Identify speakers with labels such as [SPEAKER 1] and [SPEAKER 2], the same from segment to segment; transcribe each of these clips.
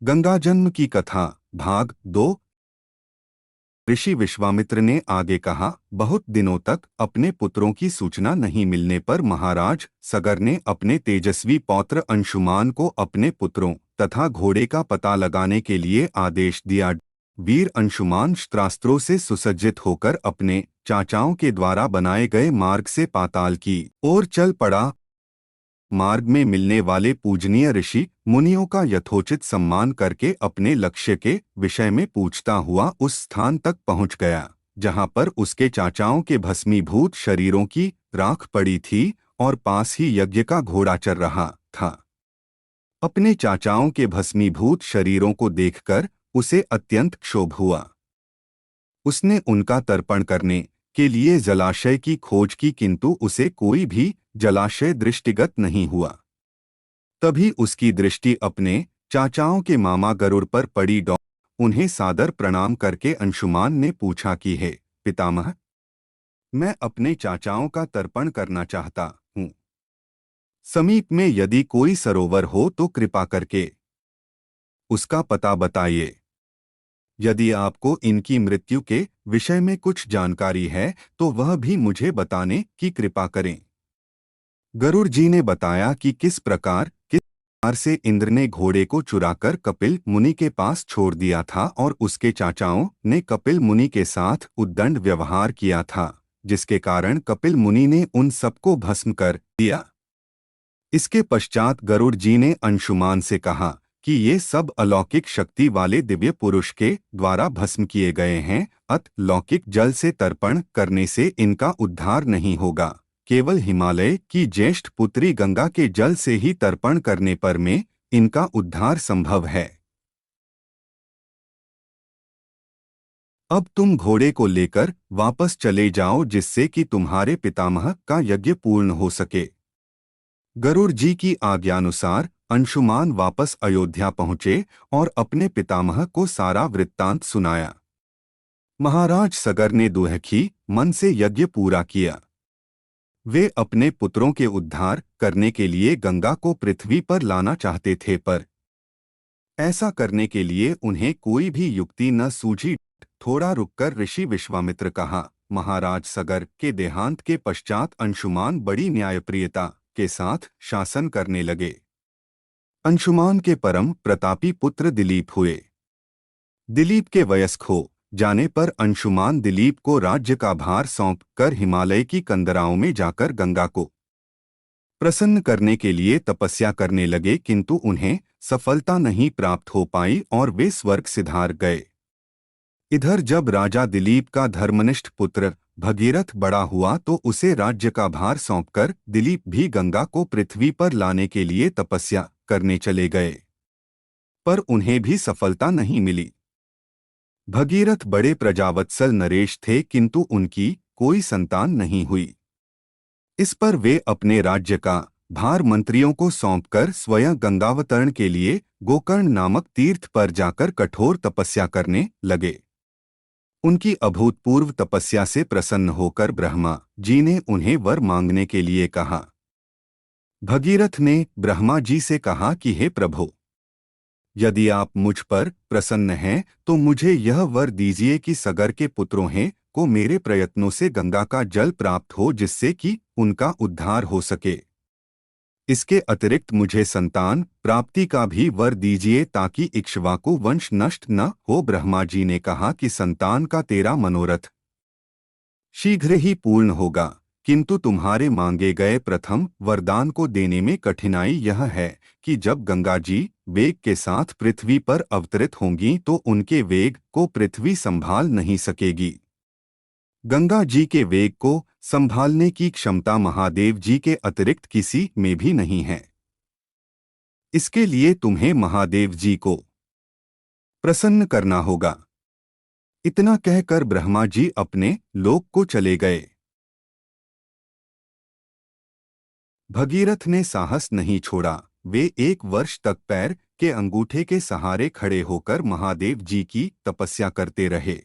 [SPEAKER 1] गंगा जन्म की कथा भाग 2। ऋषि विश्वामित्र ने आगे कहा, बहुत दिनों तक अपने पुत्रों की सूचना नहीं मिलने पर महाराज सगर ने अपने तेजस्वी पौत्र अंशुमान को अपने पुत्रों तथा घोड़े का पता लगाने के लिए आदेश दिया। वीर अंशुमान शस्त्रास्त्रों से सुसज्जित होकर अपने चाचाओं के द्वारा बनाए गए मार्ग से पाताल की ओर चल पड़ा। मार्ग में मिलने वाले पूजनीय ऋषि मुनियों का यथोचित सम्मान करके अपने लक्ष्य के विषय में पूछता हुआ उस स्थान तक पहुंच गया जहां पर उसके चाचाओं के भस्मीभूत शरीरों की राख पड़ी थी और पास ही यज्ञ का घोड़ा चल रहा था। अपने चाचाओं के भस्मीभूत शरीरों को देखकर उसे अत्यंत क्षोभ हुआ। उसने उनका तर्पण करने के लिए जलाशय की खोज की, किंतु उसे कोई भी जलाशय दृष्टिगत नहीं हुआ। तभी उसकी दृष्टि अपने चाचाओं के मामा गरुड़ पर पड़ी। उन्हें सादर प्रणाम करके अंशुमान ने पूछा कि हे पितामह, मैं अपने चाचाओं का तर्पण करना चाहता हूँ। समीप में यदि कोई सरोवर हो तो कृपा करके उसका पता बताइए। यदि आपको इनकी मृत्यु के विषय में कुछ जानकारी है तो वह भी मुझे बताने की कृपा करें। गरुड़ जी ने बताया कि किस प्रकार से इंद्र ने घोड़े को चुराकर कपिल मुनि के पास छोड़ दिया था और उसके चाचाओं ने कपिल मुनि के साथ उद्दंड व्यवहार किया था, जिसके कारण कपिल मुनि ने उन सबको भस्म कर दिया। इसके पश्चात गरुड़ जी ने अंशुमान से कहा कि ये सब अलौकिक शक्ति वाले दिव्य पुरुष के द्वारा भस्म किए गए हैं, अत लौकिक जल से तर्पण करने से इनका उद्धार नहीं होगा। केवल हिमालय की ज्येष्ठ पुत्री गंगा के जल से ही तर्पण करने पर में इनका उद्धार संभव है। अब तुम घोड़े को लेकर वापस चले जाओ जिससे कि तुम्हारे पितामह का यज्ञ पूर्ण हो सके। गरुड़ जी की आज्ञानुसार अंशुमान वापस अयोध्या पहुंचे और अपने पितामह को सारा वृत्तांत सुनाया। महाराज सगर ने दुखी मन से यज्ञ पूरा किया। वे अपने पुत्रों के उद्धार करने के लिए गंगा को पृथ्वी पर लाना चाहते थे, पर ऐसा करने के लिए उन्हें कोई भी युक्ति न सूझी। थोड़ा रुककर ऋषि विश्वामित्र कहा, महाराज सगर के देहांत के पश्चात अंशुमान बड़ी न्यायप्रियता के साथ शासन करने लगे। अंशुमान के परम प्रतापी पुत्र दिलीप हुए। दिलीप के वयस्क हो जाने पर अंशुमान दिलीप को राज्य का भार सौंप कर हिमालय की कंदराओं में जाकर गंगा को प्रसन्न करने के लिए तपस्या करने लगे, किंतु उन्हें सफलता नहीं प्राप्त हो पाई और वे स्वर्ग सिधार गए। इधर जब राजा दिलीप का धर्मनिष्ठ पुत्र भगीरथ बड़ा हुआ तो उसे राज्य का भार सौंपकर दिलीप भी गंगा को पृथ्वी पर लाने के लिए तपस्या करने चले गए, पर उन्हें भी सफलता नहीं मिली। भगीरथ बड़े प्रजावत्सल नरेश थे, किंतु उनकी कोई संतान नहीं हुई। इस पर वे अपने राज्य का भार मंत्रियों को सौंपकर स्वयं गंगावतरण के लिए गोकर्ण नामक तीर्थ पर जाकर कठोर तपस्या करने लगे। उनकी अभूतपूर्व तपस्या से प्रसन्न होकर ब्रह्मा जी ने उन्हें वर मांगने के लिए कहा। भगीरथ ने ब्रह्मा जी से कहा कि हे प्रभु, यदि आप मुझ पर प्रसन्न हैं तो मुझे यह वर दीजिए कि सगर के पुत्रों हैं को मेरे प्रयत्नों से गंगा का जल प्राप्त हो, जिससे कि उनका उद्धार हो सके। इसके अतिरिक्त मुझे संतान प्राप्ति का भी वर दीजिए ताकि इक्ष्वाकु वंश नष्ट न हो। ब्रह्मा जी ने कहा कि संतान का तेरा मनोरथ शीघ्र ही पूर्ण होगा, किंतु तुम्हारे मांगे गए प्रथम वरदान को देने में कठिनाई यह है कि जब गंगा जी वेग के साथ पृथ्वी पर अवतरित होंगी तो उनके वेग को पृथ्वी संभाल नहीं सकेगी। गंगा जी के वेग को संभालने की क्षमता महादेव जी के अतिरिक्त किसी में भी नहीं है। इसके लिए तुम्हें महादेव जी को प्रसन्न करना होगा। इतना कहकर ब्रह्मा जी अपने लोक को चले गए। भगीरथ ने साहस नहीं छोड़ा। वे 1 वर्ष तक पैर के अंगूठे के सहारे खड़े होकर महादेव जी की तपस्या करते रहे।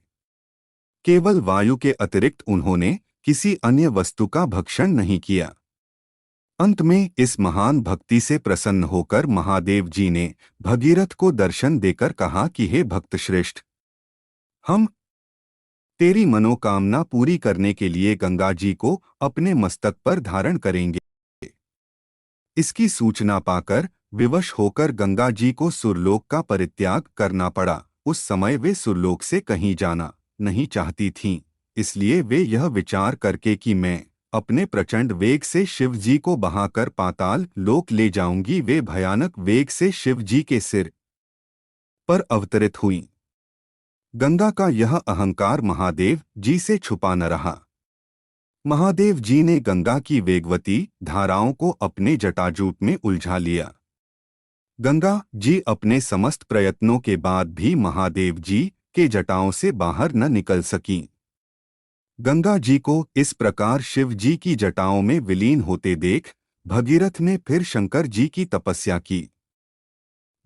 [SPEAKER 1] केवल वायु के अतिरिक्त उन्होंने किसी अन्य वस्तु का भक्षण नहीं किया। अंत में इस महान भक्ति से प्रसन्न होकर महादेव जी ने भगीरथ को दर्शन देकर कहा कि हे भक्त श्रेष्ठ, हम तेरी मनोकामना पूरी करने के लिए गंगा जी को अपने मस्तक पर धारण करेंगे। इसकी सूचना पाकर विवश होकर गंगा जी को सुरलोक का परित्याग करना पड़ा। उस समय वे सुरलोक से कहीं जाना नहीं चाहती थीं, इसलिए वे यह विचार करके कि मैं अपने प्रचंड वेग से शिव जी को बहाकर पाताल लोक ले जाऊंगी, वे भयानक वेग से शिव जी के सिर पर अवतरित हुईं। गंगा का यह अहंकार महादेव जी से छुपा न रहा। महादेव जी ने गंगा की वेगवती धाराओं को अपने जटाजूट में उलझा लिया। गंगा जी अपने समस्त प्रयत्नों के बाद भी महादेव जी के जटाओं से बाहर न निकल सकीं। गंगा जी को इस प्रकार शिव जी की जटाओं में विलीन होते देख भगीरथ ने फिर शंकर जी की तपस्या की।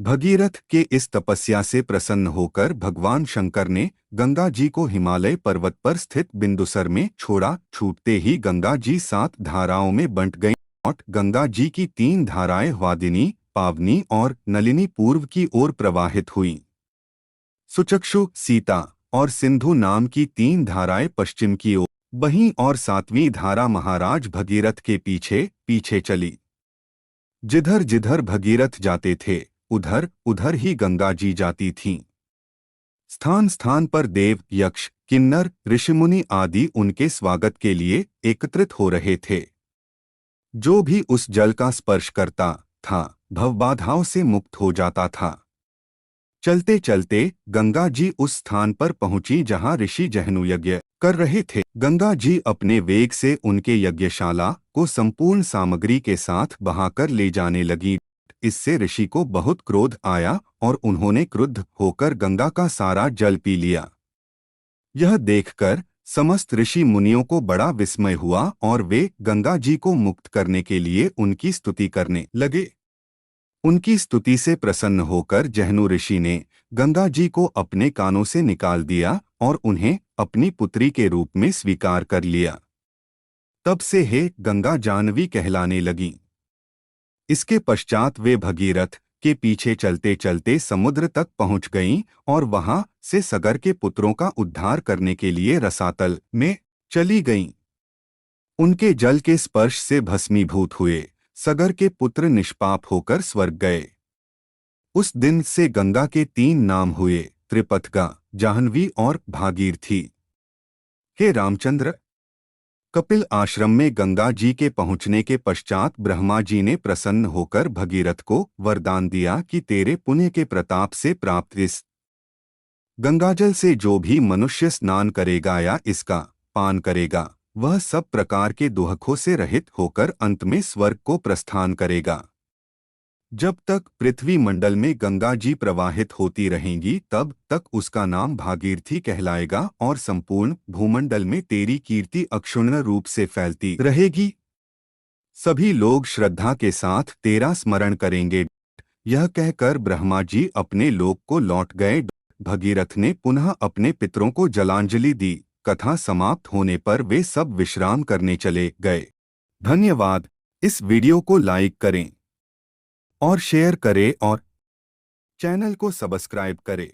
[SPEAKER 1] भगीरथ के इस तपस्या से प्रसन्न होकर भगवान शंकर ने गंगा जी को हिमालय पर्वत पर स्थित बिंदुसर में छोड़ा। छूटते ही गंगा जी 7 धाराओं में बंट गईं और गंगा जी की 3 धाराएं वादिनी, पावनी और नलिनी पूर्व की ओर प्रवाहित हुईं। सुचक्षु, सीता और सिंधु नाम की 3 धाराएं पश्चिम की ओर बहीं और 7वीं धारा महाराज भगीरथ के पीछे पीछे चली। जिधर जिधर भगीरथ जाते थे उधर उधर ही गंगा जी जाती थीं। स्थान स्थान पर देव, यक्ष, किन्नर, ऋषिमुनि आदि उनके स्वागत के लिए एकत्रित हो रहे थे। जो भी उस जल का स्पर्श करता था भवबाधाओं से मुक्त हो जाता था। चलते चलते गंगा जी उस स्थान पर पहुंची जहां ऋषि जहनु यज्ञ कर रहे थे। गंगा जी अपने वेग से उनके यज्ञशाला को संपूर्ण सामग्री के साथ बहाकर ले जाने लगी। इससे ऋषि को बहुत क्रोध आया और उन्होंने क्रुद्ध होकर गंगा का सारा जल पी लिया। यह देखकर समस्त ऋषि मुनियों को बड़ा विस्मय हुआ और वे गंगा जी को मुक्त करने के लिए उनकी स्तुति करने लगे। उनकी स्तुति से प्रसन्न होकर जहनु ऋषि ने गंगा जी को अपने कानों से निकाल दिया और उन्हें अपनी पुत्री के रूप में स्वीकार कर लिया। तब से हे गंगा जाह्नवी कहलाने लगीं। इसके पश्चात वे भगीरथ के पीछे चलते चलते समुद्र तक पहुंच गईं और वहां से सगर के पुत्रों का उद्धार करने के लिए रसातल में चली गईं। उनके जल के स्पर्श से भस्मीभूत हुए सगर के पुत्र निष्पाप होकर स्वर्ग गए। उस दिन से गंगा के 3 नाम हुए, त्रिपथगा, जाह्नवी और भागीरथी। हे रामचंद्र, कपिल आश्रम में गंगा जी के पहुंचने के पश्चात ब्रह्मा जी ने प्रसन्न होकर भगीरथ को वरदान दिया कि तेरे पुण्य के प्रताप से प्राप्त इस गंगाजल से जो भी मनुष्य स्नान करेगा या इसका पान करेगा वह सब प्रकार के दुहकों से रहित होकर अंत में स्वर्ग को प्रस्थान करेगा। जब तक पृथ्वी मंडल में गंगा जी प्रवाहित होती रहेंगी तब तक उसका नाम भागीरथी कहलाएगा और संपूर्ण भूमंडल में तेरी कीर्ति अक्षुण्ण रूप से फैलती रहेगी। सभी लोग श्रद्धा के साथ तेरा स्मरण करेंगे। यह कहकर ब्रह्मा जी अपने लोक को लौट गए। भगीरथ ने पुनः अपने पितरों को जलांजलि दी। कथा समाप्त होने पर वे सब विश्राम करने चले गए। धन्यवाद। इस वीडियो को लाइक करें और शेयर करें और चैनल को सब्सक्राइब करें।